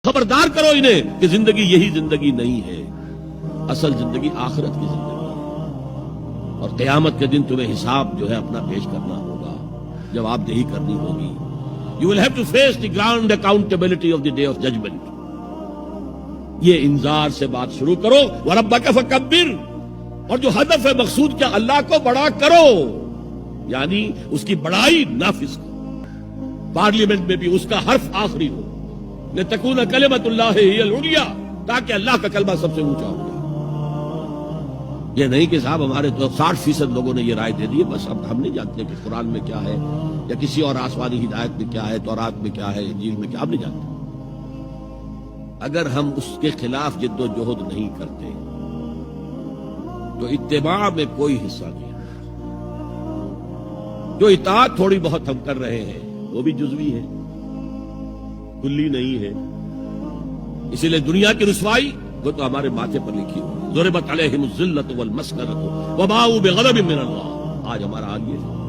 خبردار کرو انہیں کہ زندگی یہی زندگی نہیں ہے، اصل زندگی آخرت کی زندگی ہے، اور قیامت کے دن تمہیں حساب جو ہے اپنا پیش کرنا ہوگا، جواب دہی کرنی ہوگی. You will have to face the ground accountability of the day of judgment. یہ انذار سے بات شروع کرو. وَرَبَّكَ فَكَبِّرْ، اور جو ہدف ہے مقصود کیا، اللہ کو بڑا کرو، یعنی اس کی بڑائی نافذ کرو. پارلیمنٹ میں بھی اس کا حرف آخری ہو، لِتَكُونَ كَلِمَةُ اللَّهِ هِيَ الْعُلْيَا، تاکہ اللہ کا کلمہ سب سے اونچا ہو جائے. یہ نہیں کہ صاحب ہمارے تو 60% لوگوں نے یہ رائے دے دی ہے، بس اب ہم نہیں جانتے کہ قرآن میں کیا ہے یا کسی اور آسمانی ہدایت میں کیا ہے، تورات میں کیا ہے، انجیل میں کیا، ہم نہیں جانتے. اگر ہم اس کے خلاف جد و جہد نہیں کرتے تو اتباع میں کوئی حصہ نہیں. جو اطاعت تھوڑی بہت ہم کر رہے ہیں وہ بھی جزوی ہے، کلی نہیں ہے. اسی لیے دنیا کی رسوائی وہ تو ہمارے ماتھے پر لکھی ہوئی، ضربت علیہم الذلۃ والمسکنۃ وباؤوا بغضب من اللہ. آج ہمارا حال یہ ہے.